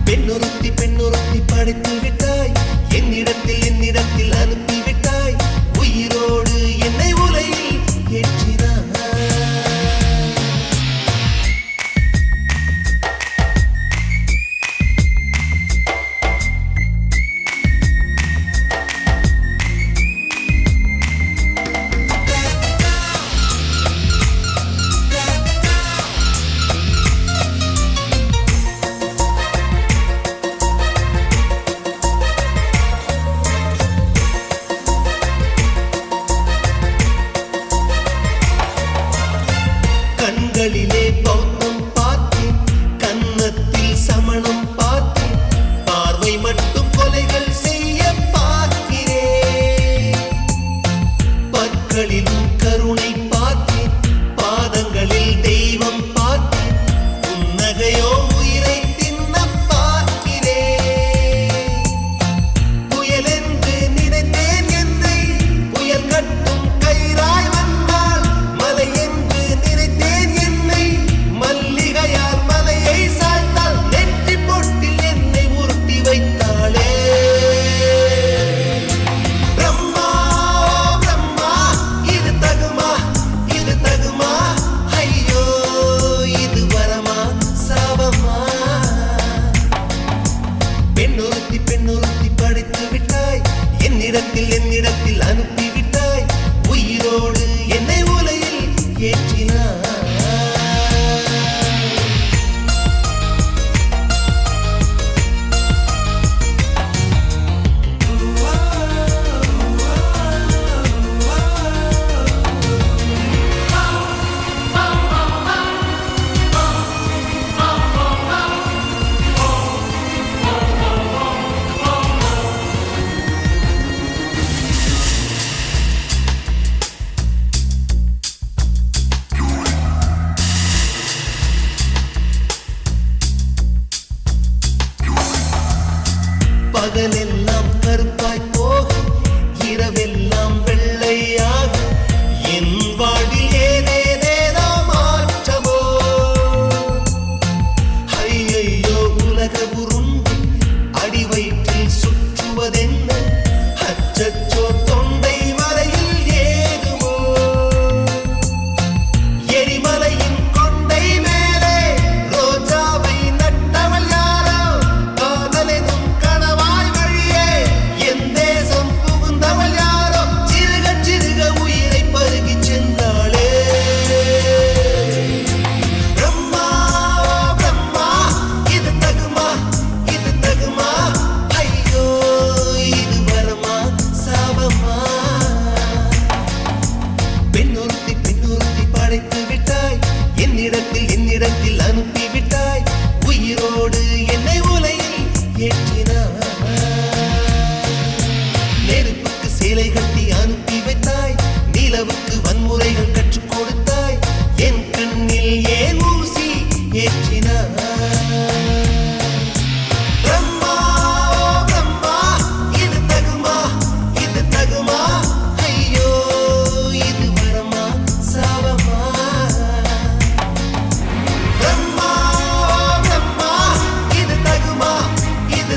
பெண்ணொருத்தி படைத்து விட்டாய், என்னிடத்தில் அனுப்பிவிட்டாய், உயிரோடு என்னை உலையில் ஏற்றினாய். கண்களிலே பௌத்தம் பார்த்தேன், கன்னத்தில் சமணம் பார்த்தேன், பார்வை மட்டும் கொலைகள் செய்ய பார்க்கிறேன். பற்களிலும் கருணை பார்த்தேன், பாதங்களில் தெய்வம் பார்த்தேன், புன்னகையோ உயிரை தின்ன பார்க்கிறேன். புயல் என்று நினைத்தேன் என்னை, புயல் கட்டும் கயிறாய் வந்தால், மலை என்று நினைத்தேன் என்னை, மல்லிகையால் மலையை சாய்த்தால், நெற்றி பொட்டில் என்னை உருட்டி வைத்தாளே. பிரம்மா பிரம்மா, இது தகுமா, இது தகுமா, ஐயோ இது வரமா சாபமா. பெண்ணொருத்தி படைத்து விட்டாய், என்னிடத்தில் அனுப்பிவிட்டாய், உயிரோடு என்னை உலையில் ஏற்றினாய். பகலெல்லாம் கருப்பாய் போக, இரவெல்லாம் வெள்ளையாக, என் வாழ்வில் ஏதேதேதோ மாற்றமோ. ஐயையோ உலக உருண்டு அடி வயிற்றில் சுற்றுவதென்ன, அச்சச்சோ தொண்டை வரையில் ஏகுமோ. எரிமலையின் கொண்டை மேலே ரோஜாவை நட்டவள் யாரோ, காதலெனும் கணவாய் வழியே என் தேசம் புகுந்தவள் யாரோ, சிறுக சிறுக உயிரை பருகிச் சென்றாளே. பிரம்மா பிரம்மா, இது தகுமா, இது தகுமா, ஐயோ இது வரமா சாபமா. பெண்ணொருத்தி படைத்து விட்டாய், என்னிடத்தில் அனுப்பிவிட்டாய், உயிரோடு என்னை உலையில் ஏற்றினாய். நெருப்புக்கு சேலை கட்டி அனுப்பி வைத்தாய், நிலவுக்கு வன்முறைகள் கற்றுக் கொடுத்தாய், என் கண்ணில் ஏன் ஊசி ஏற்றினாய். பிரம்மா பிரம்மா, இது தகுமா, இது தகுமா, ஐயோ இது வரமா சாபமா. பிரம்மா பிரம்மா, இது தகுமா, இது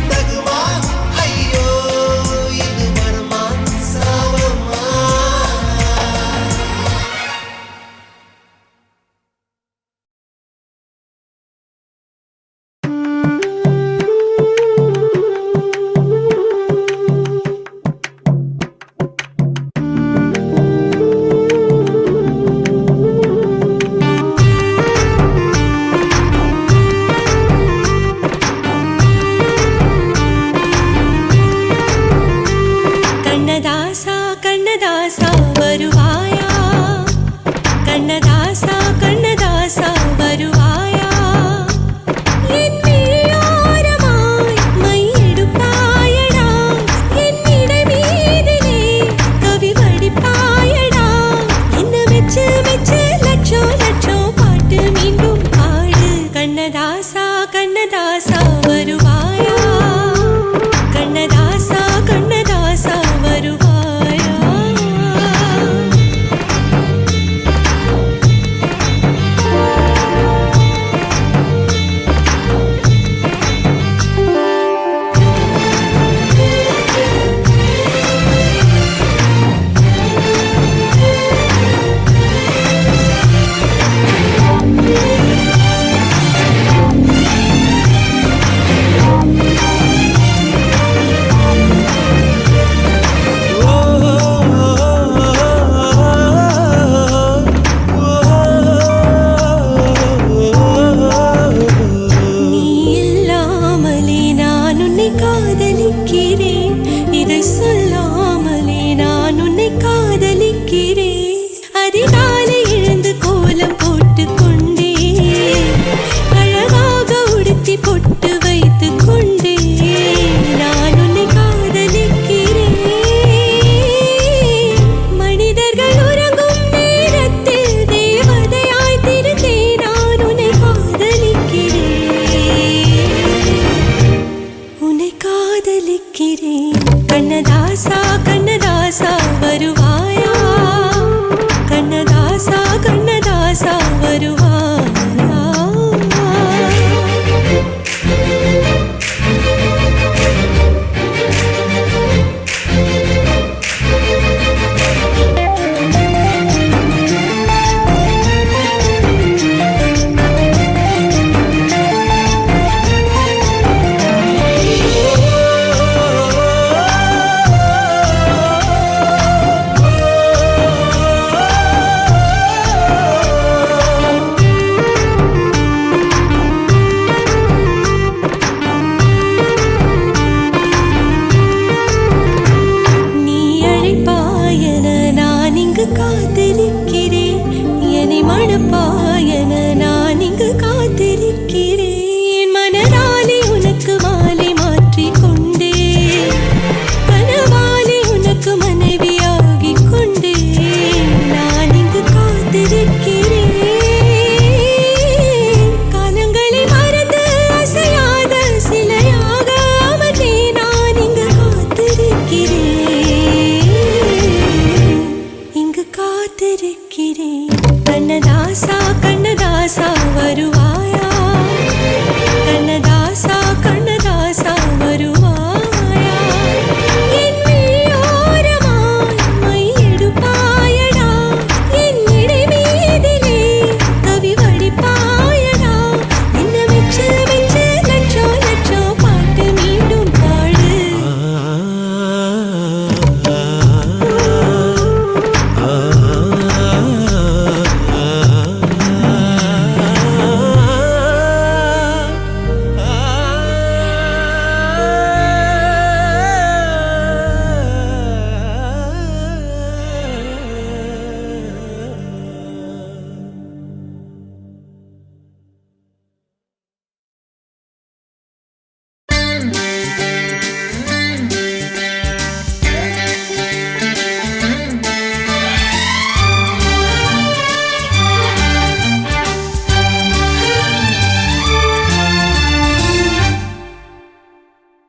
உன்னை காதலிக்கிறேன். இதை சொல்லாமலே நான் உன்னை காதலிக்கிறேன். அதிகாலை எழுந்து கோலம் போட்டு கொண்டே அழகாக உடுத்தி பொட்டு வைத்து கொண்டே நான் உன்னை காதலிக்கிறேன். மனிதர்கள் உறங்கும் நேரத்தில் தேவதையாய் திருந்தே நான் உன்னை காதலிக்கிறேன். உன்னை காதலிக்கிறேன். கண்ணதாசா கண்ணதாசா வருவாயா? கண்ணதாசா கண்ணதாசா வருவாயா? காத்திருக்கிறேன். என்னை மணப்பாயன நான் இங்கு காத்திருக்கிறேன். மனதாலே உனக்கு மாலை மாற்றிக் கொண்டே கனவாலே உனக்கு மனைவியாகி கொண்டே நான் இங்கு காத்திருக்கிறேன். காலங்களை மறந்து அசையாத சிலையாக அவனே நான் இங்கு காத்திருக்கிறேன். கண்ணதாசா கண்ணதாசா வருவாயா? கண்ணதாசா கண்ணதாசா வருவாயா? என் விழியோரமாய் மை எடுப்பாயடா, என் இடை மீதிலே கவி வடிப்பாயடா. என்ன வெச்சு வெச்சு லட்சோ லட்சோ பாட்டு மீண்டும் பாடு.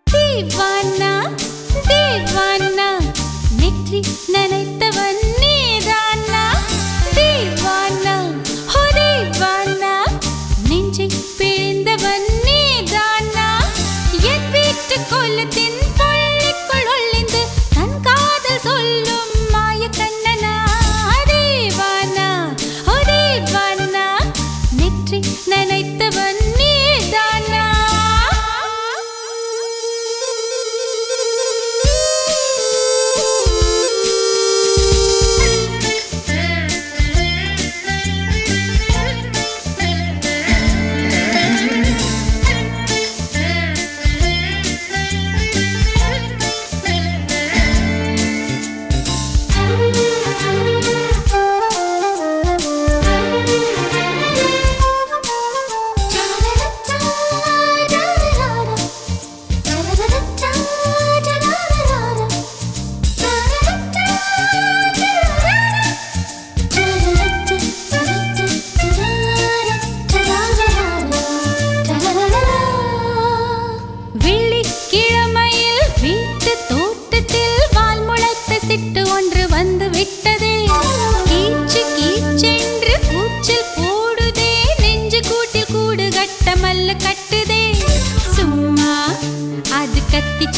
தேவானா தேவானா நெற்றி நனைத்தவன் நீதானா? தேவானா ஹோ தேவானா நெஞ்சை பிழிந்தவன் நீதானா? என் வீட்டு கோலத்தின் பள்ளிக்குள் ஒளிந்து தன் காதல் சொல்லும் மாய கண்ணனா? தேவானா ஹோ தேவானா நெற்றி நனைத்தவன் நீதானா?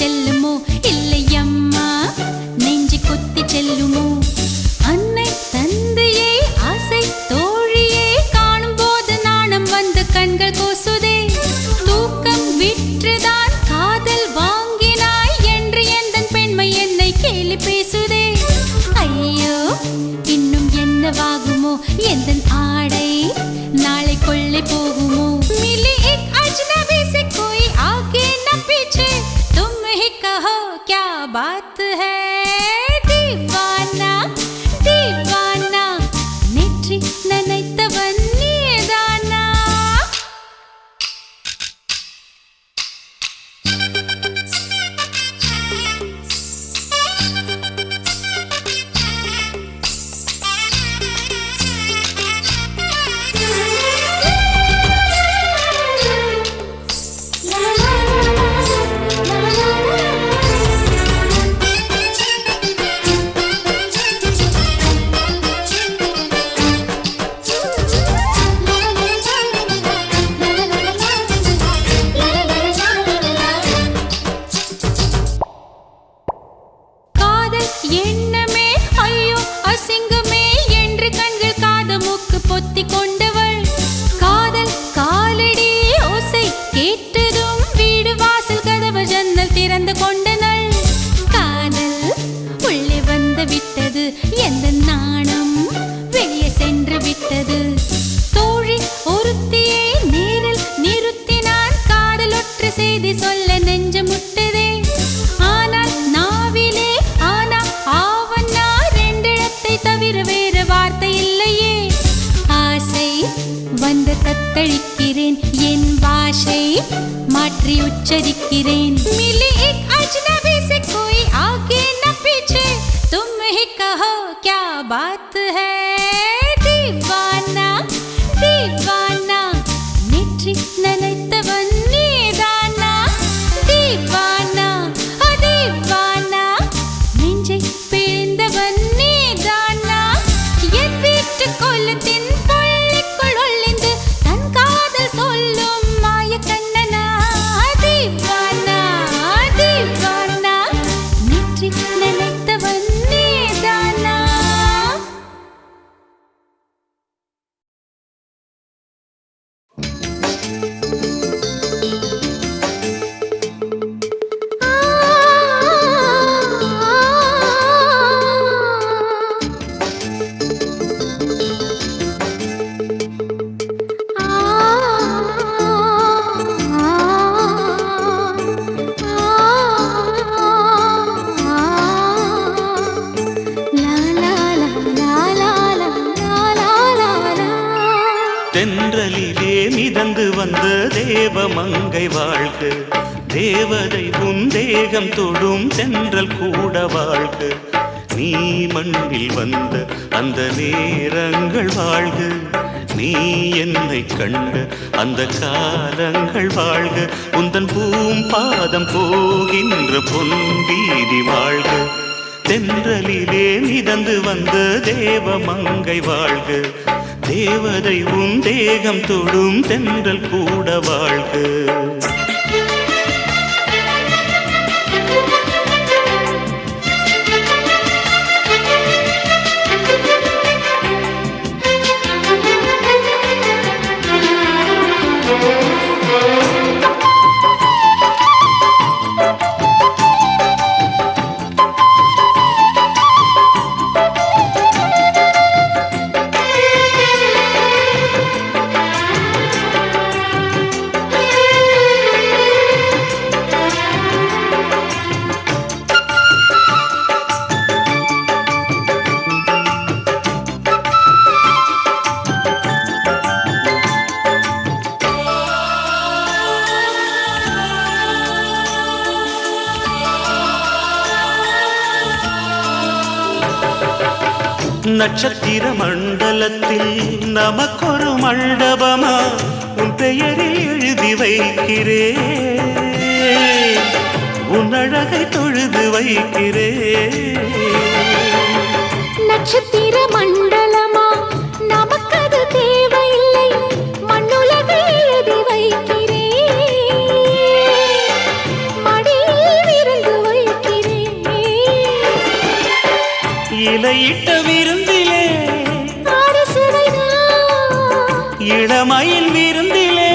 செல்லுமோ இல்லையம்மா நெஞ்சு கொத்தி செல்லுமோ? அன்னை தந்தையே ஆசை தோழியே காணும் போது நாணம் வந்து கண்கள் கோசுதே. தூக்கம் விற்றுதான் காதல் வாங்கினாய் என்று எந்தன் பெண்மை என்னை கேலி பேசுதே. ஐயோ இன்னும் என்னவாகுமோ எந்தன் ஆடை நாளை கொள்ளை போகுமோ? मिली एक अजनबी से कोई आगे न पीछे कहो क्या बात है दीवाना दीवाना नेற்றி நினைத்தவன் நீதானா எண்ணமே ஐயோ அசிங்கமே என்று கண்கள் காது மூக்கு பொத்தி கொண்டவள் காதல் காலடி ஓசை கேட்டதும் வீடு வாசல் கதவு ஜன்னல் திறந்து கொண்டனள் காதல் உள்ளே வந்து விட்டது எந்த நாணம் வெளியே சென்று விட்டது தோழி ஒருத்தியை நேரில் நிறுத்தினான் காதல் ஒற்ற செய்தி சொல்ல நெஞ்சு முட்டதே ஆனால் நாவிலே தவிர வேறு வார்த்தை இல்லையே ஆசை வந்து தத்தளிக்கிறேன் என் பாஷை மாற்றி உச்சரிக்கிறேன் मिली एक अजनबी से कोई आगे न पीछे तुम ही कहो क्या बात है दीवाना दीवाना नेற்றி நினைத்தவன் நீதானா दीवाना दीवाना நெஞ்சை பிழிந்தவன் கொல்லத்தின் பள்ளிக்குள் ஒளிந்து தன் காதல் சொல்லும் மாய கண்ணனா தீவானா தீவானா நெற்றி நினைத்தவன் நீதானா தென்றலிலே மிதந்து வந்த தேவமங்கை வாழ்க தேவதை உன் தேகம் தொடும் தென்றல் கூட வாழ்க நீ மண்ணில் வந்த அந்த நேரங்கள் வாழ்க நீ என்னை கண்ட அந்த காலங்கள் வாழ்க உந்தன் பூம்பாதம் போகின்ற பொன்வீதி வாழ்க தென்றலிலே மிதந்து வந்த தேவமங்கை வாழ்க தேவதை உன் தேகம் தொடும் தென்றல் கூட வாழ்க நட்சத்திர மண்டலத்தில் நமக்கொரு மண்டபமா உன் பெயரில் எழுதி வைக்கிறேன் உன் அழகை தொழுது வைக்கிறேன் நட்சத்திர மண்டலமா நமக்கது தேவையில்லை மண்ணுலகை எழுதி வைக்கிறேன் மடியில் விருந்து வைக்கிறேன் இலையிட்ட விருந்திலே இளமையில் விருந்திலே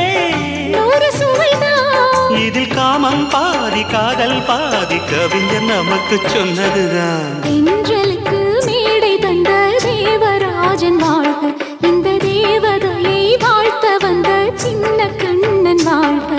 இதில் காமம் பாதி காதல் பாதி கவிஞர் நமக்கு சொன்னதுதான் தென்றலுக்கு மேடை தந்த தேவராஜன் வாழ்க இந்த தேவதையை வாழ்த்த வந்த சின்ன கண்ணன் வாழ்க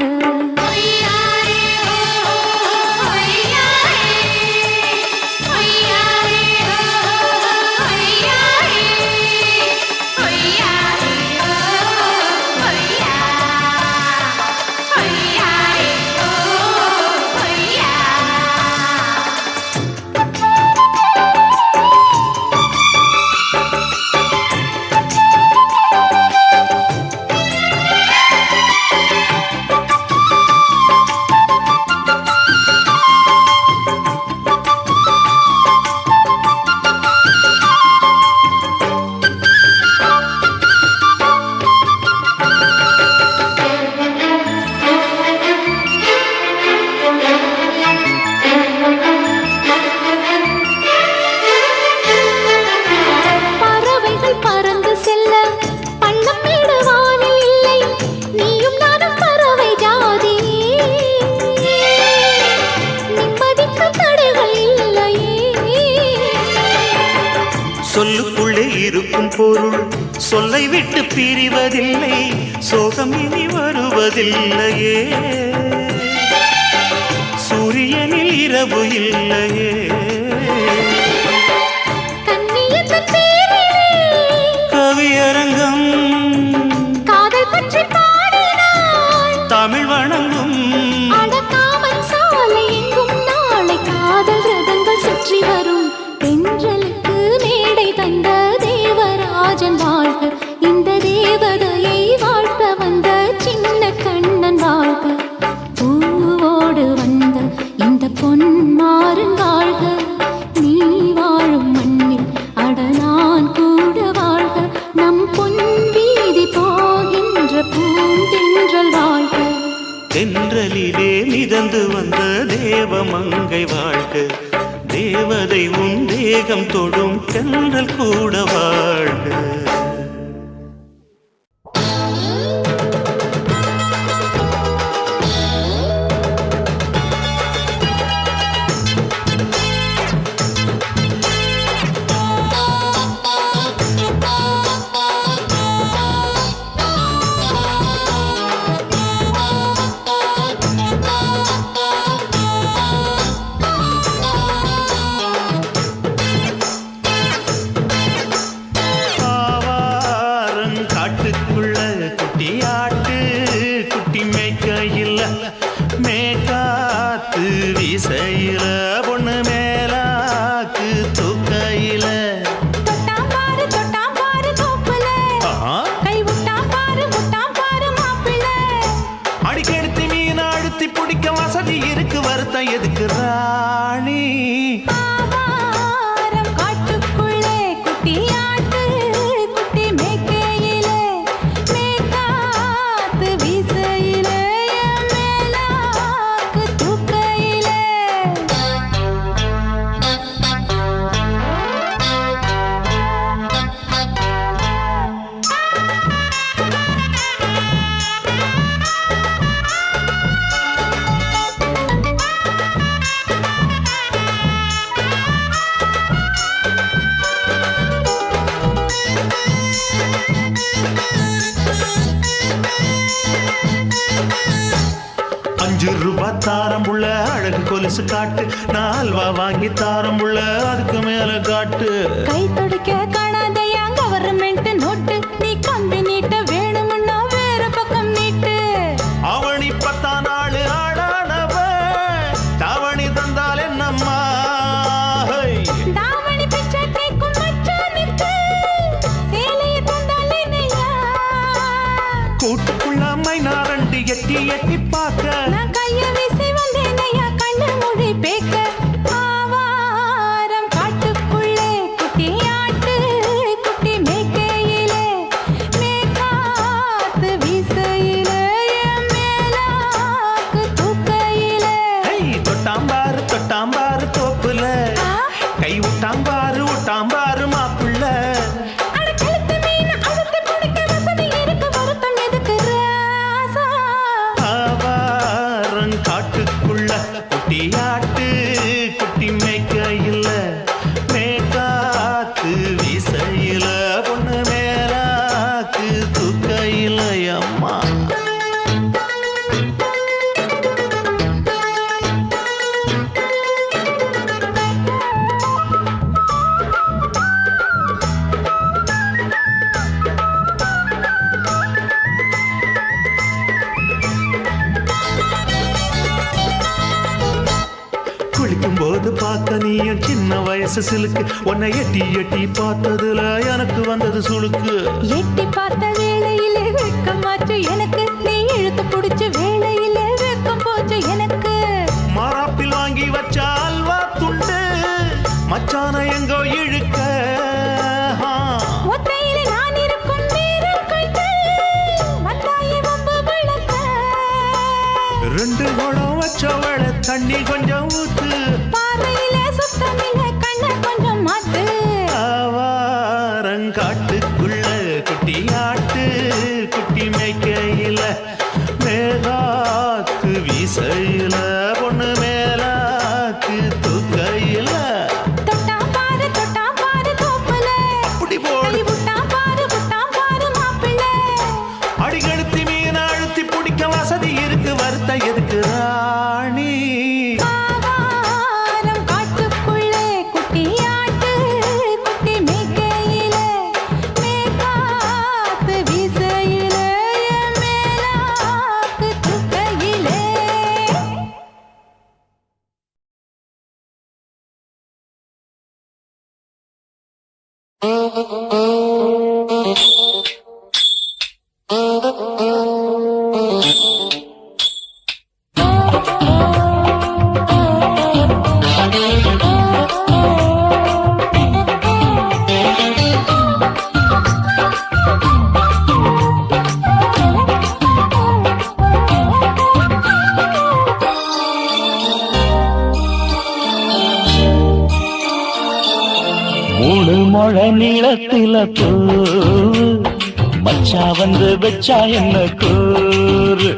இருக்கும் பொருள் சொல்லை விட்டு பிரிவதில்லை, சோகம் இனி வருவதில்லையே. சூரியனில் இரவு இல்லையே. கவியரங்கம் காதல் பற்றி பாடினாள், தமிழ் வணங்கும் அடக்காமல் சாலை எங்கும் நாளை காதல் ரதங்கள் சுற்றி வரும். தென்றலுக்கு மேடை தந்த தேவராஜன் வாழ்க, இந்த தேவதையை வாழ்த்த வந்த சின்ன கண்ணன் வாழ்க. பூவோடு வந்த இந்த பொன்மாறன் வாழ்க, நீ வாழும் மண்ணில் அட நான் கூட வாழ்க. நம் பொன் வீதி போகின்ற பூந்தென்றல் வாழ்க. தென்றலிலே மிதந்து வந்த தேவமங்கை வாழ்க, தேவதை உன் தேகம் தொடும் தென்றல் கூட வாழ்க. தாரம்புள்ள அழகு கொலுசு காட்டு, நால்வா வாங்கி தாரம்புள்ள அதுக்கு மேல காட்டு. கை துடிக்க காணாதையா கவர்மெண்ட் நோட்டு, நீ கம்பி நீட்ட வேணும்னா வேற பக்கம் நீட்டு. அவனி 10 நாள் ஆடானவ தாவணி தந்தால் என்னம்மா, தாவணி பிச்சை கேக்கும் மச்சானுக்கு சேலையை தந்தால் என்னையா. கூட்டுக்குள்ள மைனாரண்டி எட்டி எட்டி பார்க்க, நான் கைய வீசி வந்தேனையா கண்ணு மொழி பேக்க. ஆவாரம் காட்டுக்குள்ளே குட்டி ஆட்டு குட்டி மேய்க்கையிலே, மேற்காத்து வீசையிலே என் மேலாக்கு தூக்கையிலே. தொட்டாம்பாரு தொட்டாம்பாரு தோப்புல, கை விட்டாம்பாரு விட்டாம்பாரு மாப்புள்ள. காட்டுக்குள்ள குட்டியாட்டு குட்டி மேய்க்கையில, மேற்காத்து வீசையில பொண்ணு மேலாக்கு தூக்கையில அம்மா. குளிக்கும்போது பார்த்த நீயும் சின்ன வயசு சிலுக்கு, உன்னை எட்டி எட்டி பார்த்ததுல எனக்கு வந்தது சுளுக்கு. எட்டி பார்த்த வேளையிலே வெட்கமாச்சு எனக்கு, நீ இழுத்து பிடிச்ச வேளையிலே வெட்கம் போச்சு எனக்கு. மாறாப்பில் வாங்கி வச்ச அல்வா துண்டு மச்சான எங்கோ இழுக்க, ஒத்தையிலே நான் இருக்கும் நேரம் கண்டு வந்தாயே வம்பு விளக்க. 2 குடம் வச்சவள தண்ணி கொஞ்சம் ஊத்து, பார்வையிலே சுத்தமில்ல கண்ண கொஞ்சம் மாத்து. ஆவாரங்காட்டுக்குள்ள குட்டியாட்டு குட்டி மேய்க்கையில, மேகாத்து வீசையில பொண்ணு மேலாக்கு தூக்கையில. தொட்டாம்பாரு தோப்புல, புடி போடு மூணு முழ நீளத்தில பூ மச்சா வந்து வச்சா என்ன கூறு.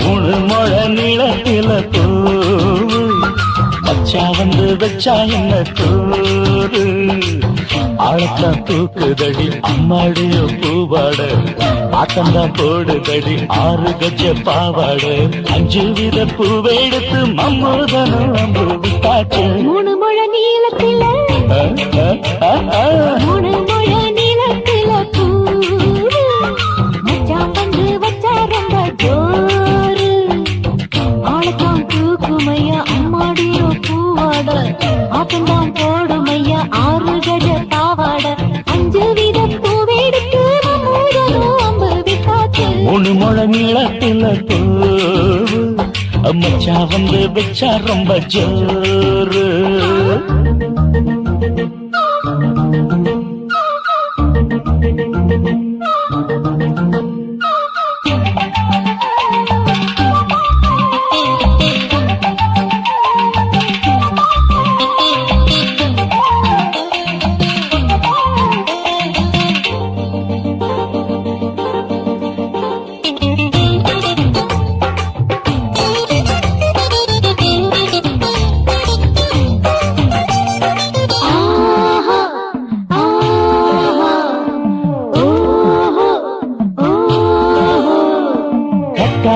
மூணு முழ நீளத்தில பூ மச்சா வந்து வச்சா என்ன கூறு. ஆழத்தான் தூக்குதடி அம்மாடிய பூவாட, ஆட்டம்தான் போடுதடி 6 கஜ பாவாட. 5 வித பூவை எடுத்து மம்மூதனும் அம்பு விட்டாச்சு. மூணு முழ நீளத்தில மூணு முழ நீளத்தில பூ மச்சான் வந்து வச்சா ரொம்ப ஜோரு. ஆளத்தான் தூக்குமையா அம்மாடியோ பூவாட, ஆட்டம்தான் போடுமையா 6 கஜ பாவாட. 5 வித பூவெடுத்து மம்மூதனும் அம்பு விட்டாச்சு. மூணு முழ நீளத்தில பூ மச்சா வந்து வச்சா ரொம்ப ஜோரு.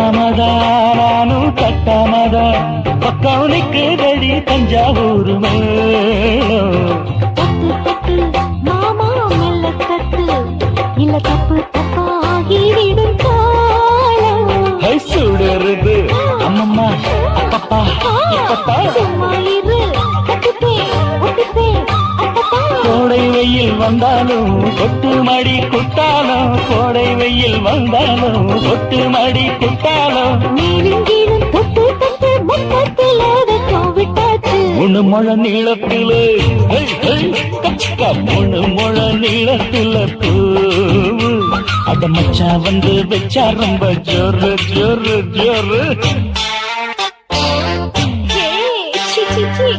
கட்டாமதானும் கட்டாமதா பக்கம் நிற்குதடி தஞ்சாவூர் மேளம். தட்டு தட்டு மாமா மெல்ல தட்டு, இல்ல தப்பு தப்பாகிவிடும் காலம். சுடருது அம்மம்மா அப்பப்பா இப்பப்பா. சும்மா இரு கட்டுப்பே ஒட்டுப்பே அப்பப்பா. கோடை வெயில் வந்தாலும் கொட்டு மடி குட்டாலும், கோடை வெயில் வந்தாலும் கொட்டு மடி குட்டாலும். மேலும் கீழும் தொட்டு தொட்டு முத்தத்தில வெக்கம் விட்டாச்சு. மூணு முழ நீளத்திலே கச்சக்கா, மூணு முழ நீளத்தில பூவு அத மச்சா வந்து வச்சா ரொம்ப ஜோரு ஜோரு ஜோரு. ஹே, சி, சி, சி.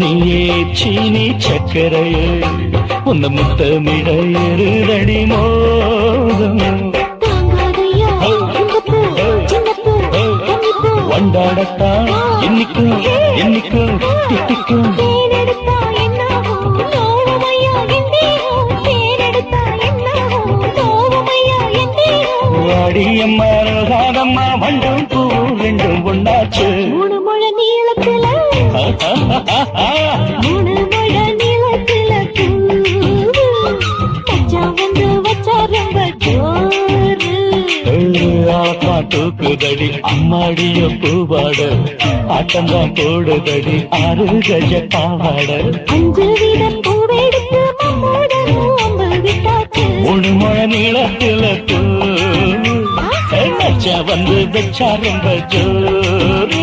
நீயே சீனி சக்கரையே உன்ன முத்தமிட எருதடி மோகம். தாங்காதையா சிங்கப்பூ சின்னப்பூ கன்னிப்பூ. வண்டாடத்தான் என்னைக்கும் என்னைக்கும் திட்டிக்கும். தேனெடுத்தா என்னாகும் நோவுமையா என் தேகம். தேனெடுத்தா என்னாகும் நோவுமையா என் தேகம். வாடியம்மா ரோசாதம்மா வண்டும் பூ ரெண்டும் ஒண்ணாச்சு. மூணு முழ நீளத்தில மூணு முழ நீளத்தில பூவு மச்சான் வந்து வச்சா ரொம்ப ஜோரு. ஆளத்தான் தூக்குதடி அம்மாடிய பூவாட, ஆட்டம்தான் போடுதடி 6 கஜ பாவாட. 5 வித பூவெடுத்து மம்மூடனும் அம்பு விட்டாச்சு. மூணு முழ நீளத்தில பூ மச்சா வந்து வச்சா ரொம்ப ஜோரு.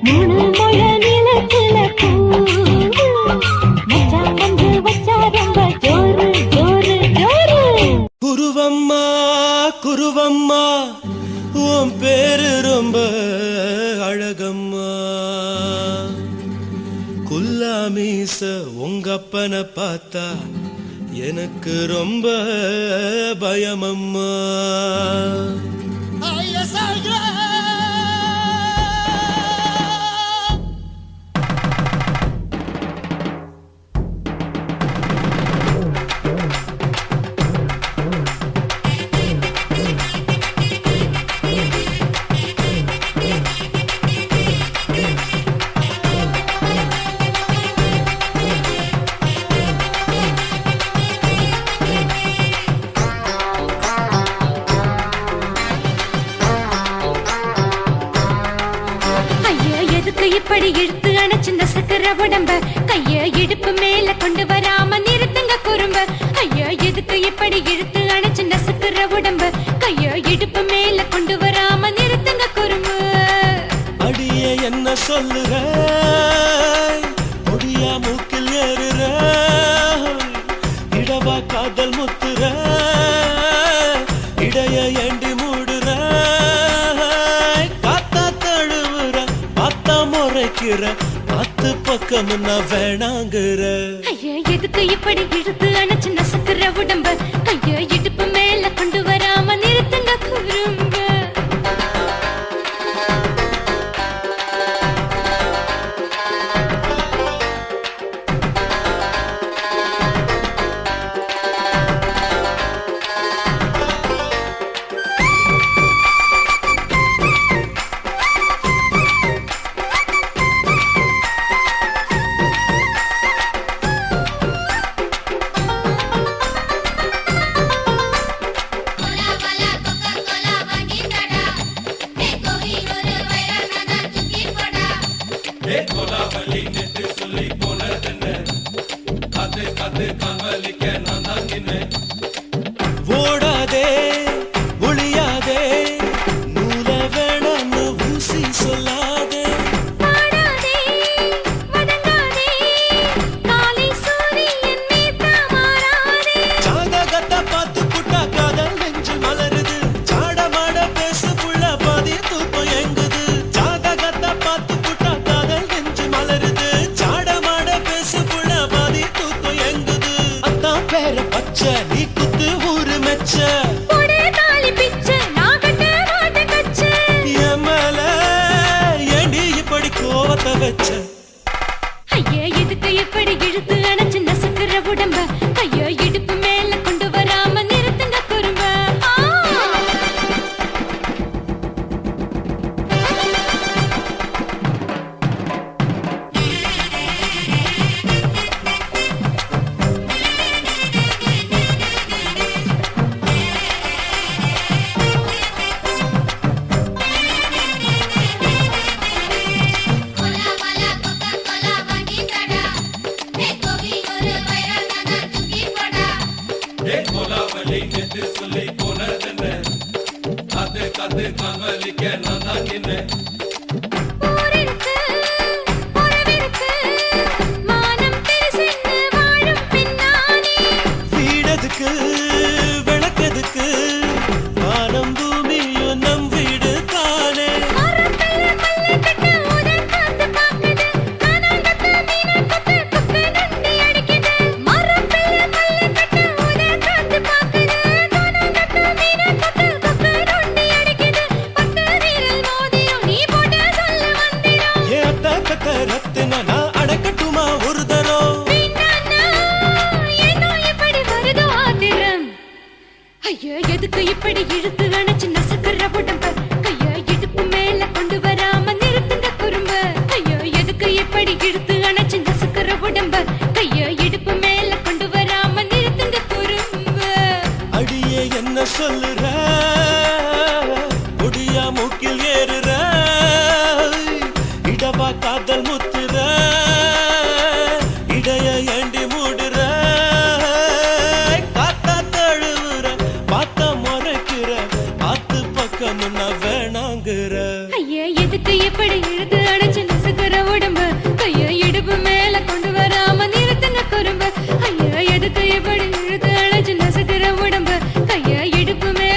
மூணு முழ நீளத்தில பூவு மச்சான் வந்து வச்சா ரொம்ப ஜோரு ஜோரு ஜோரு. குருவம்மா குருவம்மா உன் பேரு ரொம்ப அழகம்மா. குல்லாமீச உங்க அப்பனை பார்த்தா எனக்கு ரொம்ப பயமம்மா. இப்படி இழுத்து அணைச்சு நசுக்கிற உடம்ப கைய இடுப்பு மேல கொண்டு வராம நிறுத்துங்க குறும்ப. ஐயா எதுக்கு இப்படி இழுத்து அணைச்சு நசுக்கிற உடம்ப கைய இடுப்பு மேல கொண்டு வராம நிறுத்துங்க குறும்ப. அடியே என்ன சொல்லுற, முடியா மூக்கில் ஏறுற, இடவா காதல் முத்துற, இடைய ஏண்டி மூடுற, காத்தா தழுவுற, பார்த்தா முறைக்கிற, பத்து பக்கம் நான் வேணாங்குற. ஐயா எதுக்கு இப்படி இழுத்து அணைச்சு நசுக்கிற உடம்ப கைய இடுப்பு மேல கொண்டு வராம நிறுத்துங்க குறும்ப. ஓடாதே ஒளியாதே நூல வேணான்னு ஊசி சொல்லாதே. ஜாதகத்தை பார்த்து புட்டா காதல் நெஞ்சு மலருது, சாடமாட பேசு புள்ள பாதி தூக்கம் எங்குது. ஜாதகத்தை பார்த்து புட்டா காதல் நெஞ்சு மலருது, சாடமாட பேசு புள்ள பாதி தூக்கம் எங்குது. அத்தான் பேர பச்சை நீ குத்து ஊரு மெச்ச, கோவத்தை வச்ச. ஐயா எதுக்கு எப்படி இழுத்து அணைச்சு நசுக்கிற உடம்ப கைய இடுப்பு மேல கொண்டு வராம நிறுத்துங்க குறும்ப. வீடதுக்கு விளக்கதுக்கு வானம் பூமியும் நம் வீடு தானே. ரத்தினா நான் அடக்கட்டுமா ஒரு தரம். ஐயா எதுக்கு இப்படி இழுத்து அணைச்சு நசுக்கிற உடம்ப கைய இடுப்பு மேல கொண்டு வராம நிறுத்துங்க குறும்ப. ஐயா எதுக்கு இப்படி இழுத்து அணைச்சு நசுக்கிற உடம்ப கைய இடுப்பு மேல கொண்டு வராம நிறுத்துங்க குறும்ப. அடியே என்ன சொல்லுற, முடியா மூக்கில் ஏறுற, இடவா காதல் முத்துற, இடைய ஏண்டி மூடுற, காத்தா தழுவுற, பார்த்தா முறைக்கிற, பத்து பக்கம் நான் வேணாங்குற. ஐயா எதுக்கு இப்படி இழுத்து அணைச்சு நசுக்கிற உடம்ப கைய இடுப்பு மேல கொண்டு வராம நிறுத்துங்க குறும்ப. ஐயா எதுக்கு இப்படி இழுத்து அணைச்சு நசுக்கிற உடம்ப கைய இடுப்பு மேல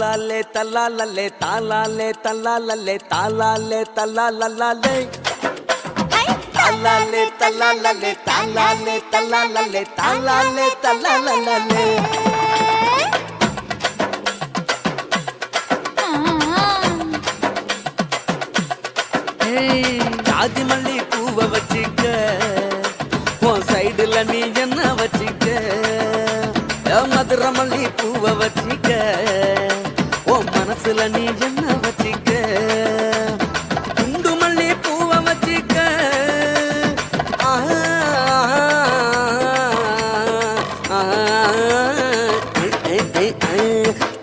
தாலாலே தல்லாலே தாலாலே தல்லாலே தாலாலே தல்லாலே தாலாலே தல்லாலே தாலாலே தல்லாலே தாலாலே தல்லாலே ஜாதி மல்லி பூவை வச்சிக்க உன் சைடுல நீ என்ன வச்சிக்க மதுரை மல்லி பூவை வச்சிக்க உன் மனசுல நீ என்ன வச்சிக்க குண்டு மல்லி பூவை வச்சிக்க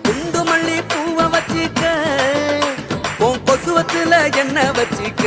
குண்டு மல்லி பூவை வச்சிக்க உன் கொசுவத்துல என்ன வச்சிக்க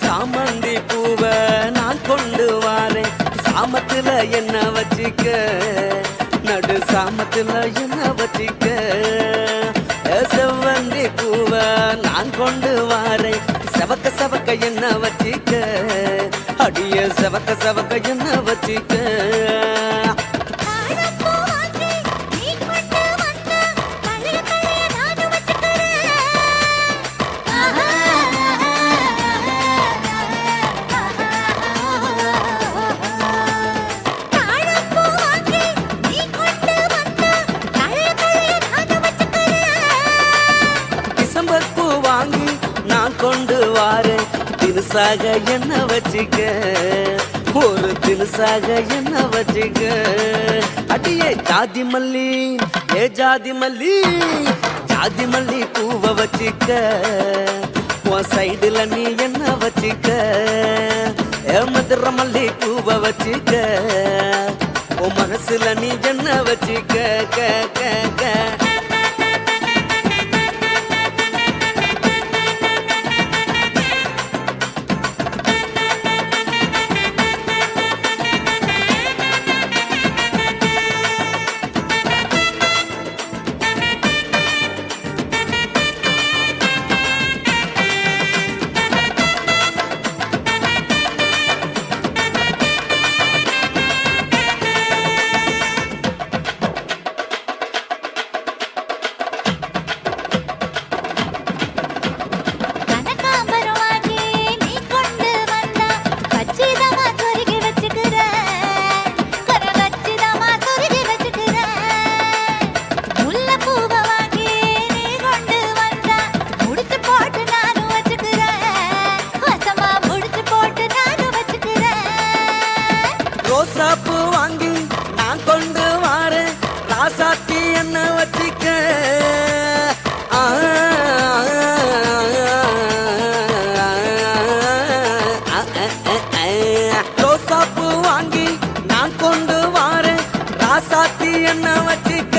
சாமந்தி பூவை நான் கொண்டு வாரேன் சாமத்துல என்ன வச்சிக்க நடு சாமத்துல என்ன வச்சிக்க செவ்வந்தி பூவை நான் கொண்டு வாரேன் செவக்க செவக்க என்ன வச்சிக்க அடிய செவக்க செவக்க என்ன வச்சிக்க கொண்டு வாரேன் தினுசாக என்ன வச்சிக்க ஒரு தினுசாக என்ன வச்சிக்க அடியே ஜாதி மல்லி ஏ ஜாதி மல்லி ஜாதி மல்லி பூவை வச்சிக்க உன் சைடுல நீ என்ன வச்சிக்க மதுரை மல்லி பூவை வச்சிக்க உன் மனசுல நீ என்ன வச்சிக்க க க க ரோசாப்பூ வாங்கி நான் கொண்டு வாரேன் ராசாத்தி என்ன வச்சிக்க ரோசாப்பூ வாங்கி நான் கொண்டு வாரேன் ராசாத்தி என்ன வச்சிக்க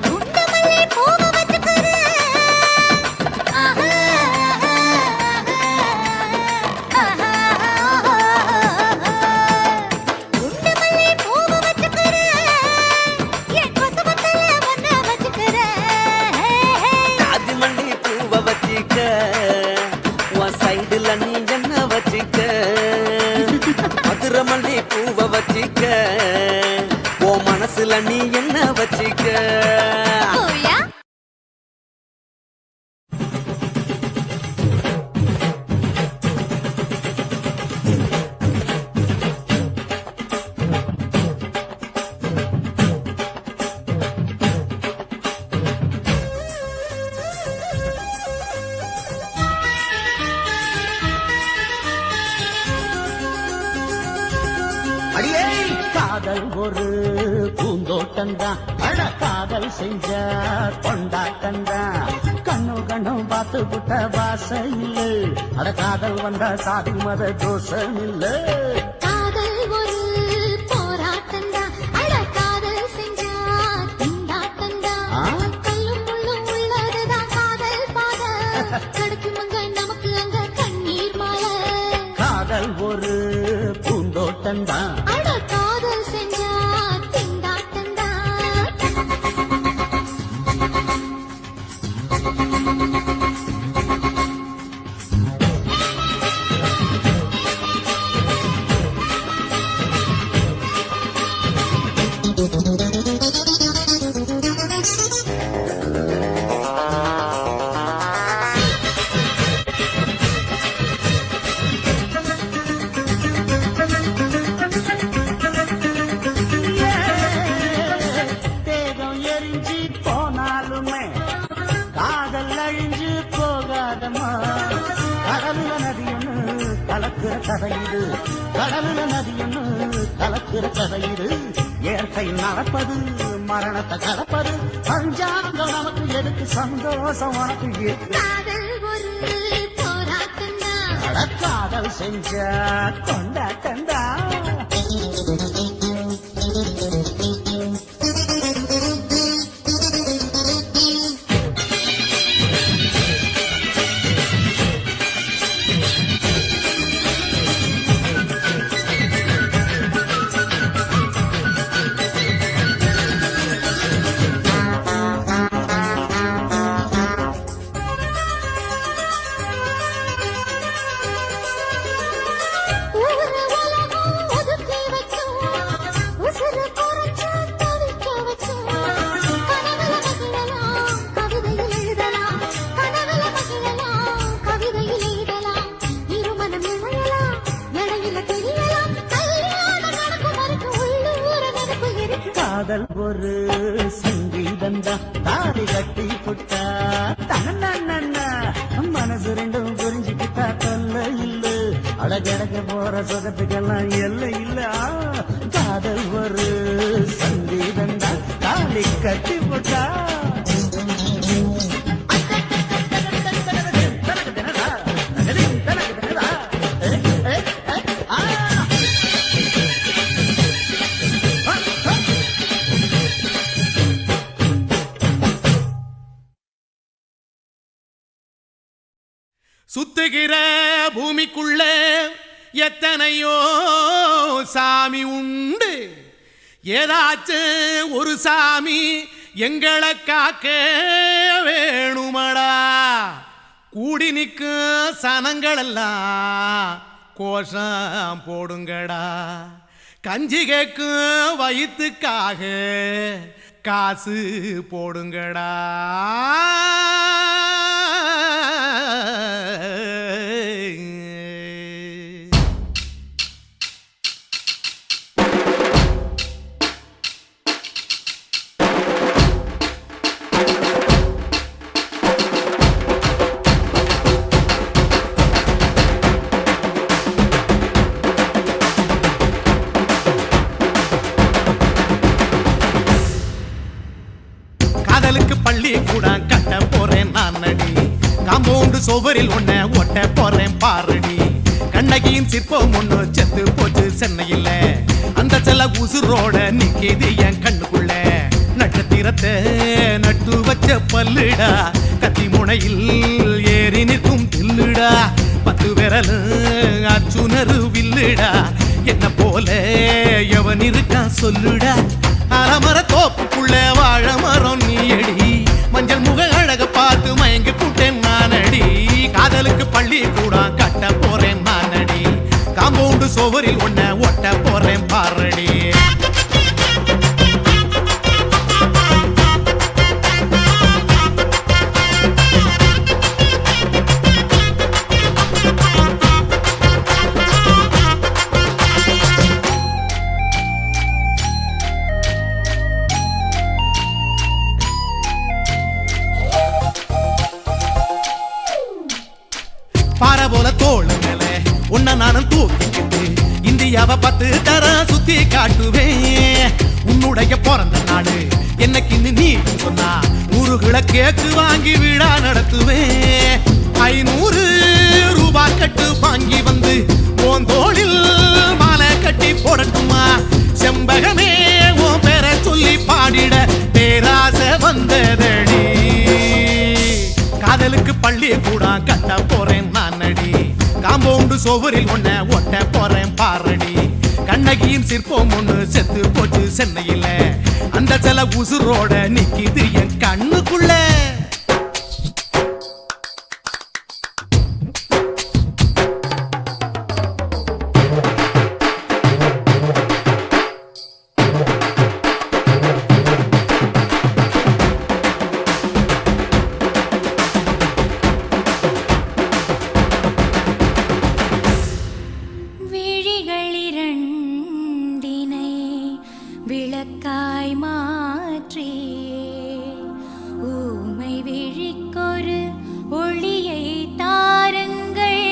உண்டமல்லி மனசுல நீ என்ன வச்சிக்க. போயா காதல் ஒரு பூந்தோட்டந்தான், அட காதல் செஞ்ச கொண்டாட்டந்தான். கண்ணு கண்ணும் பார்த்து புட்ட வாசம் இல்ல, அட காதல் வந்தா சாதி மத தோஷம் இல்ல. காதல் ஒரு போராட்டம்தான், அட காதல் செஞ்சா திண்டாட்டம்தான். கல்லும் முள்ளும் உள்ளதுதான் காதல் பாத, கிடைக்குமங்க நமக்கு அங்க கண்ணீர் மாலை. காதல் ஒரு பூந்தோட்டந்தான், அட காதல் செஞ்சா திண்டாட்டம்தான். தேகம் எரிஞ்சு போனாலுமே காதல் அழிஞ்சு போகாதமா. கடலுல நதியொன்னு கலக்கிற கதையுது, கடலுல நதியொன்னு கலக்கிற கதையுது. இயற்கை நடப்பது மரணத்தை கலப்பது, பஞ்சாங்கம் நமக்கு எதுக்கு சந்தோஷம் உனக்கு எது. காதல் ஒரு போராட்டம்தான், அட காதல் செஞ்ச கொண்டாட்டந்தா. ஊரு உலகம் ஒதுக்கி வைக்கும், உசுரு குறைச்சு தவிக்க வைக்கும். கனவுல மகிழலாம், கவிதையில் எழுதலாம், கனவுல மகிழலாம், கவிதையில் எழுதலாம். இருமனம் இணையலாம், இடையில தெரியலாம், கல்யாணம் நடக்கும் வரைக்கும் உள்ளூர நினைப்பு இருக்கு. காதல் ஒரு சங்கீதந்தா, தாலி கட்டி புட்டா தன்னா மனசு ரெண்டும் புரிஞ்சுக்கிட்டா தொல்ல இல்ல. அடகடக்க போற சுகத்துக்கெல்லாம் எல்லை இல்ல. காதல் ஒரு சங்கீதந்தா, தாலி கட்டி புட்டா. சுத்துகிற பூமிக்குள்ள எத்தனையோ சாமி உண்டு, ஏதாச்சும் ஒரு சாமி எங்களை காக்க வேணுமடா. கூடி நிற்கும் சனங்களெல்லாம் கோஷம் போடுங்கடா. கஞ்சி கேக்கும் வயிற்றுக்காக காசு போடுங்கடா. காதலுக்கு பள்ளி கூட கட்ட போறேன் நான் அடி, காம்பவுண்டு சுவரில் ஒன்ன ஒட்ட போறேன் பாரடி. கண்ணகியின் சிற்பம் ஒண்ணு செத்து போச்சு சென்னையில, அந்த செல்ல உசுரோட நிக்கிது என் கண்ணுக்குள்ள. நட்சத்திரத்தை நட்டு வச்ச பல்லுடா, கத்தி முனையில் ஏறி நிற்கும் தில்லுடா. 10 விரல் அச்சுணரு வில்லுடா, என்ன போல எவன் இருக்கான் சொல்லுடா. அலமர தோப்புக்குள்ள வாழ மரம் நீயடி, மஞ்சள் முக அழக பார்த்து மயங்கி கூட்டேன் நானடி. காதலுக்கு பள்ளி கூட கட்ட போறேன் நானடி, காம்பவுண்டு சுவரில் ஒன்ன ஒட்ட போறேன் பாரடி. பாறை போல தோளு மேல உன்ன நானும் தூக்கிக்கிட்டு இந்தியாவை 10 தரம் சுத்தி காட்டுவேன். உன்னுடைய பிறந்த நாடு என்னைக்கு நீ சொன்னா 100 கிலோ கேக்கு வாங்கி விழா நடத்துவேன். 500 ரூபாய் கட்டு வாங்கி வந்து போந்தோளில் மாலை கட்டி போடட்டுமா? செம்பகமே உன் பேரை சொல்லி பாடிட பேராசை வந்ததடி. காதலுக்கு பள்ளி கூட கட்ட போறேன் நானடி. காம்பவுண்டு சோவரில் ஒன்ன ஒட்ட போறேன் பாரடி. கண்ணகியின் சிற்பம் ஒண்ணு செத்து போச்சு சென்னையில. அந்த சில உசுரோட நிக்கிது என் கண்ணுக்குள்ள. விளக்காய் மாற்றி ஊமை விழிக்கொரு ஒளியை தாருங்கள்.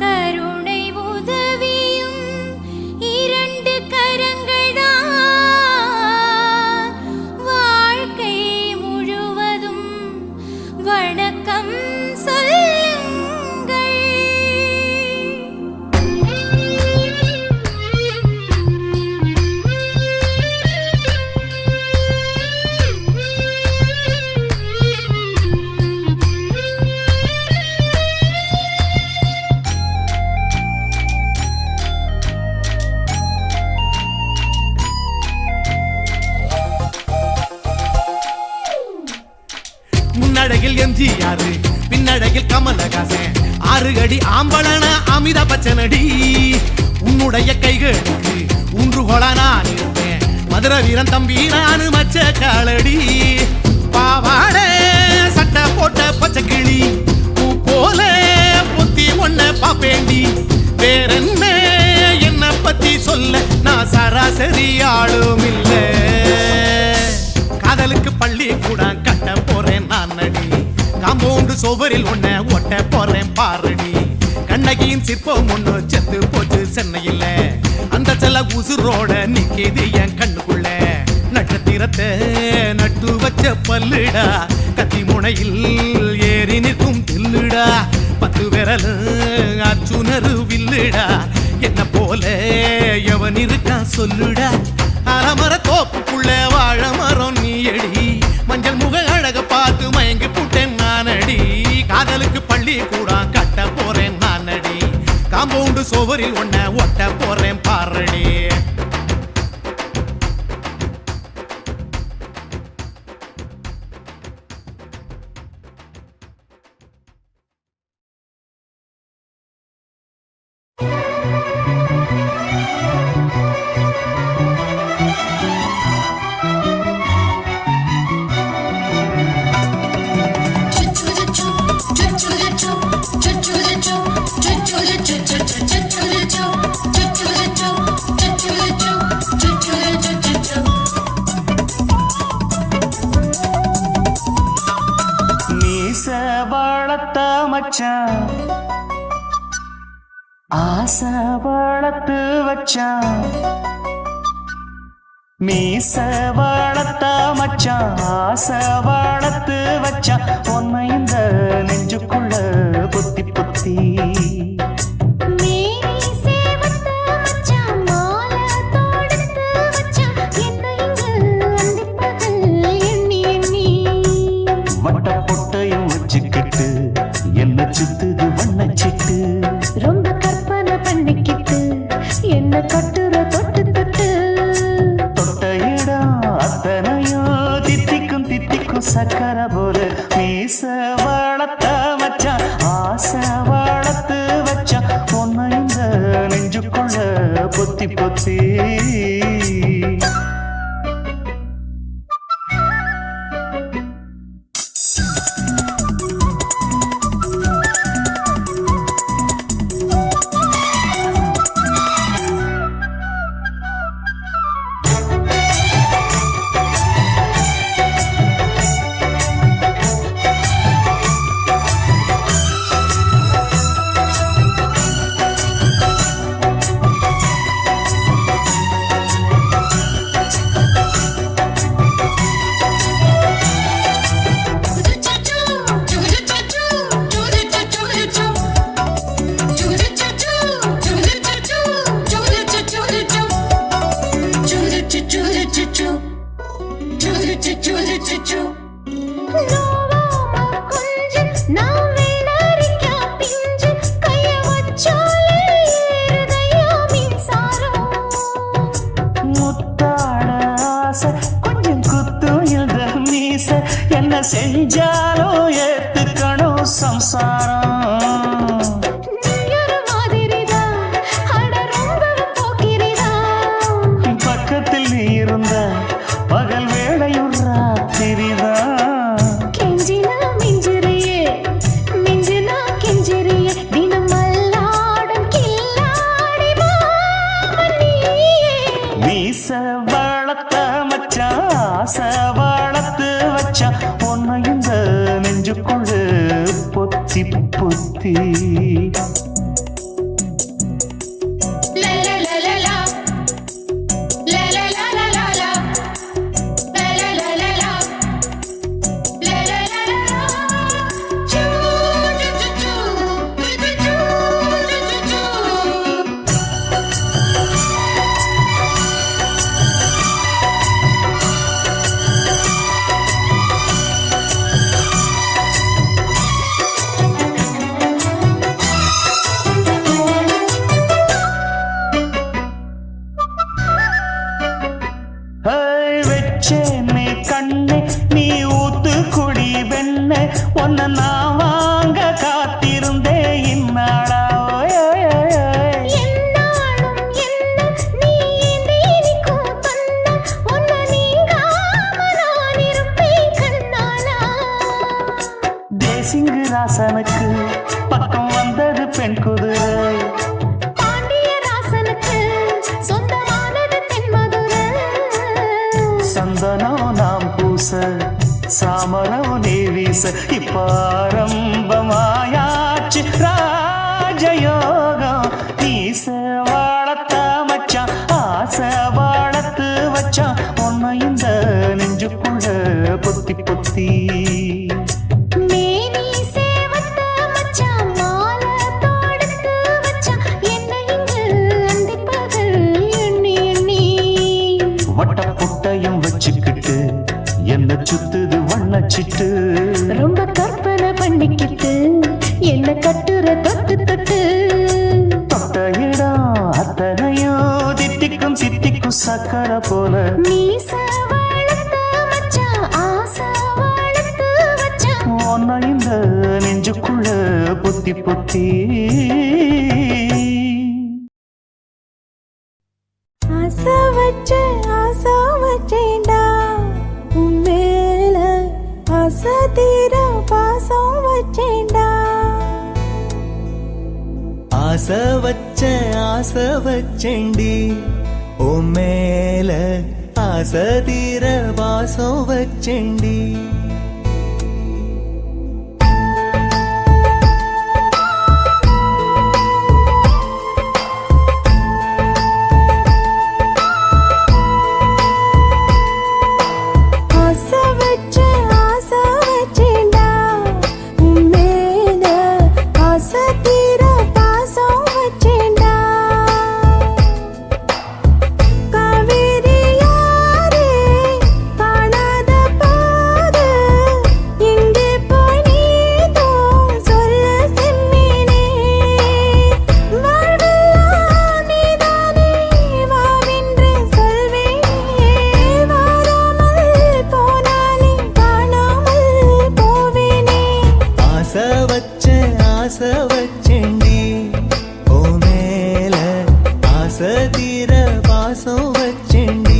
கருணை உதவியும் 2 கரங்கள்தான் வாழ்க்கை முழுவதும் வணக்கம் சொல்லுங்கள். முன்னழகில் எம்ஜிஆர் பின்னழகில் கமலஹாசன் 6 அடி ஆம்பளன அமிதா பச்சனடி. உன்னுடைய கைகளுக்கு ஊன்றுகோலா நான் இருப்பேன். மதுரை வீரன் தம்பி நானு மச்ச காலடி. பாவாட சட்டை போட்ட பச்சை கிளி பூ போல பொத்தி ஒன்ன பாப்பேண்டி. வேறென்ன என்ன பத்தி சொல்ல நான் சராசரி ஆளும் இல்ல. காதலுக்கு பள்ளி கூட கட்ட போறேன் நானடி. காம்பவுண்டு சோவரில் ஒன்ன ஒட்ட போறேன் பாரடி. கண்ணகியின் சிற்பம் ஒண்ணு செத்து போச்சு சென்னையில. அந்த சில உசுரோட நிக்கிது என் கண்ணுக்குள்ள. நட்சத்திரத்தை நட்டு வச்ச பல்லுடா. கத்தி முனையில் ஏறி நிற்கும் தில்லுடா. 10 விரல் அச்சுணரு வில்லுடா. என்ன போல எவன் இருக்கான் சொல்லுடா. அலமர தோப்புக்குள்ள வாழ மரம் நீயடி. மஞ்சள் முக அழக பார்த்து மயங்கி புட்டேன் நானடி. காதலுக்கு பள்ளி கூட கட்ட போறேன் நானடி. காம்பவுண்டு சோவரில் ஒன்ன ஒட்ட போறேன் பாரடி. ஆசை வளர்த்து வச்சான். மீச வளர்த்த மச்சான். ஆசை வளர்த்து வச்சான். உன்னை இந்த நெஞ்சுக்குள்ள புத்தி புத்தி வட்ட பொட்டையும் வச்சுக்கிட்டு என்ன சுத்துது வண்ணச்சிட்டு. ரொம்ப கற்பனை பண்ணிக்கிட்டு என்ன கட்டுற தொட்டு தொட்டு. தொட்ட இடம் அத்தனையும் தித்திக்கும் தித்திக்கும் சக்கர போல. மீச வளர்த்த மச்சான். ஆசை வளர்த்து வச்சான். உன்னை இந்த நெஞ்சுக்குள்ள பொத்தி பொத்தி சம்சாரம் நீயொரு மாதிரிதான், அட ரொம்பவும் போக்கிரிதான். பக்கத்தில் நீ இருந்த பகல் வேளையும் ராத்திரிதான் கெஞ்சினா மிஞ்சிறியே, மிஞ்சினா கெஞ்சிறியே, தினம் அல்லாடும் கில்லாடி மாமன் நீயே. மீச வளர்த்த மச்சான் ஆசை வளர்த்து வச்சான் உன்னை இந்த நெஞ்சுக்குள்ள பொத்தி பொத்தி La la la la la. La la la la la la. La la la la la. La la la la la. Choo choo choo choo choo choo. வச்சேனே கண்ணே நீ ஊத்து குடி வெண்ணே உன்னை நான் வாங்க காத்திருந்தே இந்நாளா ஓய், ஓய், ஓய், ஓய். என்னாலும் என்ன நீ நீக்கும் தந்தா, உன்னை நீங்காம நான் இருப்பேன் கண்ணாலா. தேசிங்கு ராசனுக்கு பக்கம் வந்தது பெண் குதிரை பாண்டிய ராசனுக்கு சொந்தமானது தென்மதுரை. சந்தனம் நாம் பூச சாமரம் நீ வீச இப்ப ஆரம்பமாயாச்சு ராஜயோகம் நீச வாழத்த மச்சான் ஆசை வாழத்து வச்சான் உன்னை இந்த நெஞ்சுக்குள்ள பொத்தி பொத்தி மேனி சேவத்த மச்சான், மாலை தொடுத்து வச்சான், என்னை இங்கு அந்திப்பகல் எண்ணி எண்ணி. வட்ட புட்டையும் வச்சுக்கிட்டு என்ன சுத்துது வண்ணச்சிட்டு ரொம்ப கற்பனை பண்ணிக்கிட்டு என்ன கட்டுற தொட்டு தொட்டு. தொட்ட இடம் அத்தனையும் தித்திக்கும் சித்திக்கும் சக்கரை போல மீச வளர்த்த மச்சான், ஆசை வளர்த்து வச்சான். உன்னை இந்த நெஞ்சுக்குள்ள பொத்தி பொத்தி ஆசை வச்சேன்டா உன் மேல, ஆசை தீர பாசம் வச்சேன்டா. ஆசை வச்சேண்டி ஓ மேல ஆசை தீர வாசம் வச்சேண்டி. ஆசை வச்சேன்டா உன் மேல, ஆசை தீர பாசம் வச்சேன்டா. காவேரி யாரே காணாத போது எங்கே போய் நீதோ சொல்ல செம்மீனே. வாழ்வெல்லாம் நீதானே வாவென்று சொல்வேனே, வாராமல் போனாலே காணாமல் போவேனே. ஆசை வச்சேண்டி ஓ மேல ஆசை தீர வாசம் வச்சேண்டி.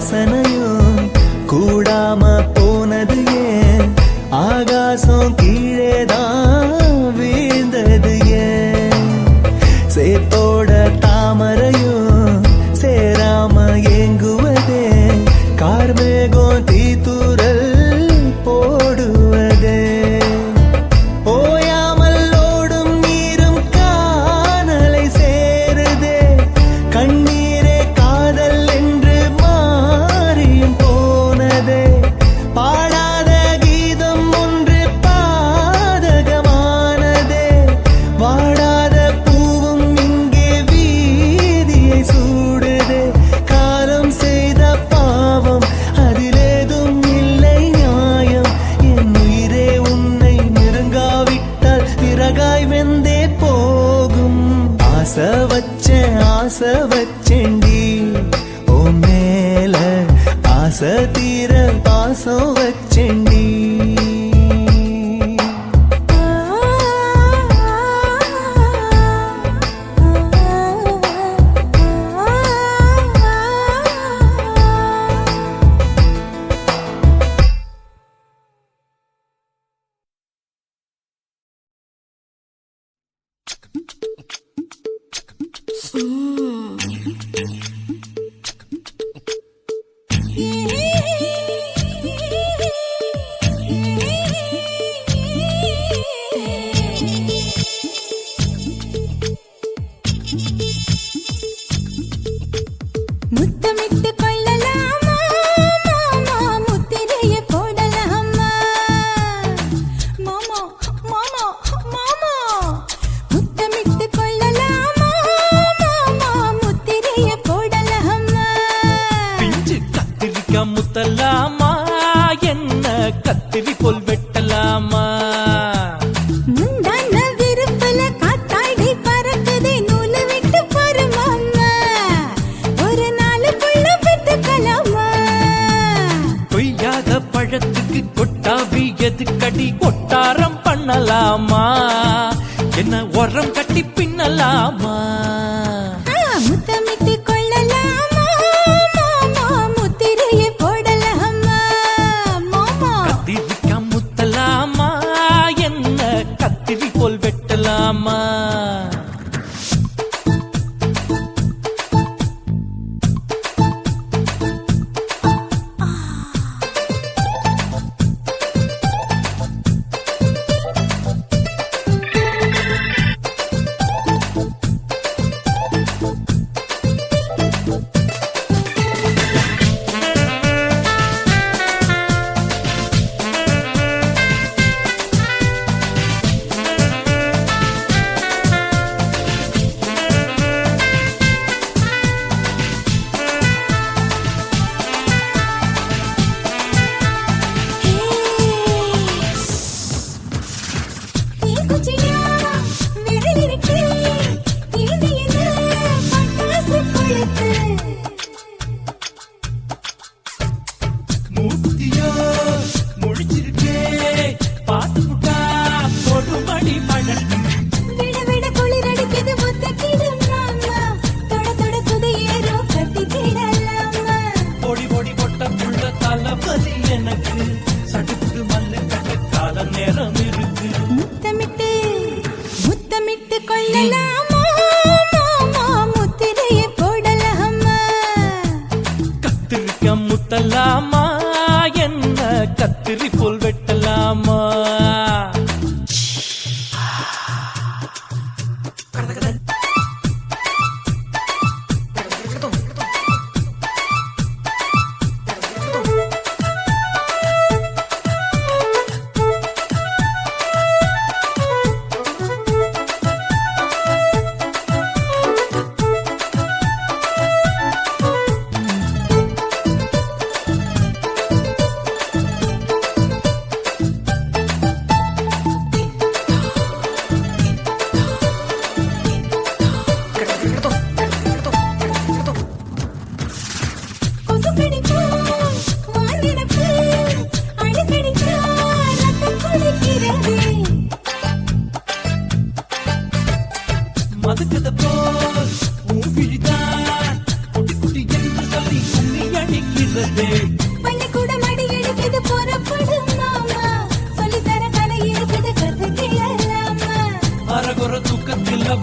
வாசனையும் கூடாம போனது ஏன் ஆகாசம் கீழேதான் வீழ்ந்தது ஏன் சேத்தோட தாமரையும் சேராம ஏங்குவதே கார்மேகம் தீத்துரல் போடுவதே ஓயாமல் ஓடும் நீரும் காணலை சேருதே கண்ணீரே காதல் என்று மாறியும் போனதே பாடாத கீதம் ஒன்று பாதகமானதே வாடாத பூவும் இங்கே வீதியை சூடுதே காலம் செய்த பாவம் அதிலேதும் இல்லை நியாயம் என் உயிரே உன்னை நெருங்காவிட்டால் விறகாய் வெந்தே போகும் ஆசை வச்சேன்டி ஓ மேல ஆசை தீர பாசம் வச்சேன்டி முத்தமிட்டு கொள்ளலாமா மாமா முத்திரைய போடலாமா மாமா மாமா மாமா முத்தமிட்டு கொள்ளலாமா மாமா முத்திரைய போடலாமா பிஞ்சு கத்திரிக்காய் முத்தலாமா என்ன கத்திரி போல் வெட்டலாமா முந்தான விருப்பல காத்தாடி பறக்குதே நூலு விட்டு பாரு மாமா ஒரு நாளுக்குள்ள பெத்துக்கலாமா கொய்யாத பழத்துக்கு கொட்டாவி எதுக்கடி கொட்டாரம் பண்ணலாமா என்ன உரம் கட்டி பின்னலாமா முத்தமிட்டு கொள்ளலாமா மாமா முத்திரைய போடலாமா மாமா கத்திரிக்காய் முத்தலாமா என்ன கத்திரி போல் வெட்டலாமா தீக்குச்சியா விரல் இருக்கு தீண்டியது பட்டாசு கொளுத்து மூத்தியோ முடிச்சிருக்கே பாத்து புட்டா கொடுமடி மழல் விட விட குளிர் அடிக்குது முத்தக்கிடும் மாமா தொட தொட சுதையேறோ கட்டிக்கிடலாமா பொடி பொடி பொட்ட புள்ள தலபதி எனக்கு சடுக்கு மல்லு கட்ட கால நேரம் இருக்கு முத்தமிட்டு முத்தமிட்டு கொள்ளலாமா மாமா முத்திரைய போடலாமா கத்திரிக்காய் முத்தலாமா என்ன கத்திரி போல் வெட்டலாமா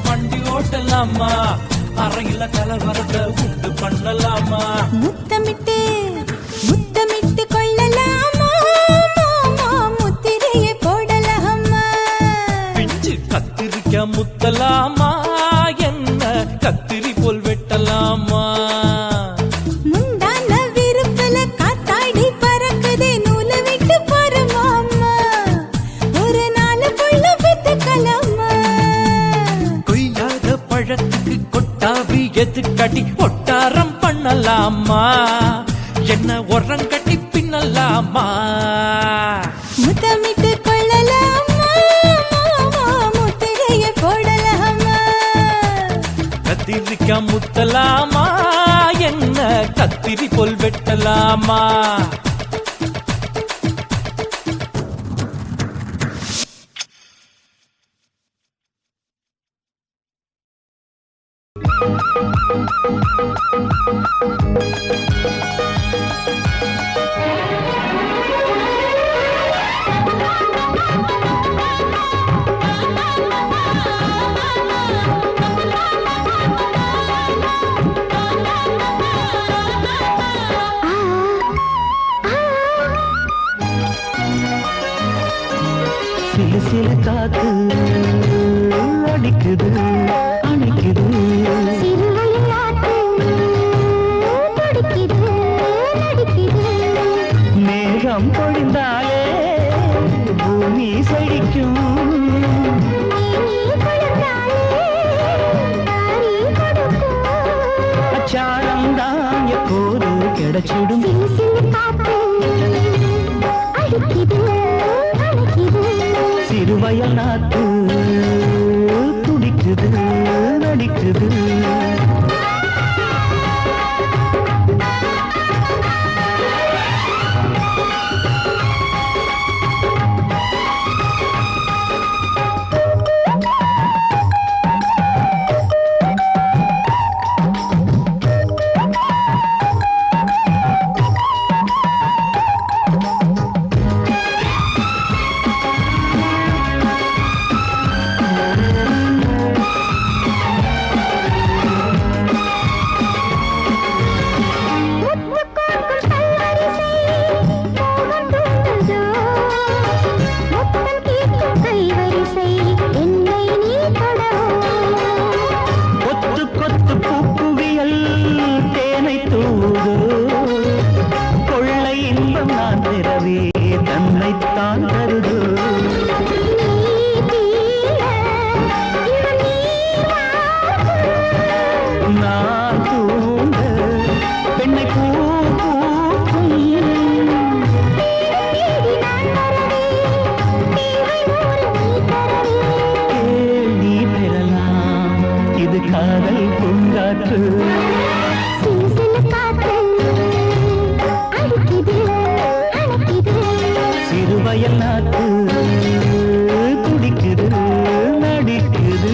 வண்டி ஓட்டலாமா அறையில கலவரத்தை உண்டு பண்ணலாமா முத்தமிட்டு முத்தமிட்டு கொள்ளலாமா முத்திரையை போடலாமா பிஞ்சு கத்திரிக்க முத்தலாமா என்ன கத்திரி போல் வெட்டலாமா முந்தான விருப்பல காத்தாடி பறக்குதே நூலை விட்டு போறமாமா ஒரு நாளுக்குள்ள பெத்துக்கலாமா கொய்யாத பழத்துக்கு கொட்டாவி எதுக்கடி ஒட்டாரம் பண்ணலாமா என்ன உரங்கட்டி பின்னலாமா முத்தமிட்டு கொள்ளலாமா முத்திரையை போடலாமா கத்திரிக்க முத்தலாமா என்ன கத்திரி போல் வெட்டலாமா சிலு சிலு காத்து அடிக்குது அணைக்குது மேகம் பொழிந்தாலே பூமி செழிக்கும் அச்சாரம் தான் எப்போது கிடைச்சிடும் சிறுவயல் நாத்து துடிக்குது நடிக்குது தன்னைத்தான் தருது நான் தூங்க பெண்ணை பூ பூக்கும் நீ பெறலாம் இது காதல் பூங்காற்று சிறுவயல் நாட்டு துடிக்குது நடிக்குது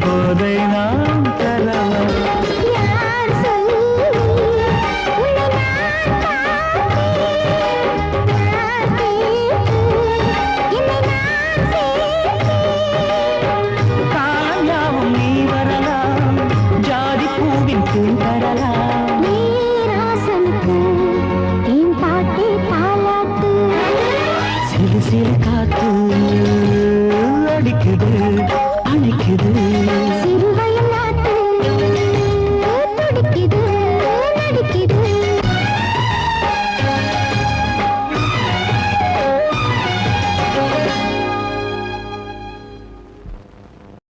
போதை நாம் தரலாம் காயாவும் நீ வரலாம் ஜாதி பூவின் தேன் தரலாம் சிறு சிறு காத்து அடிக்குது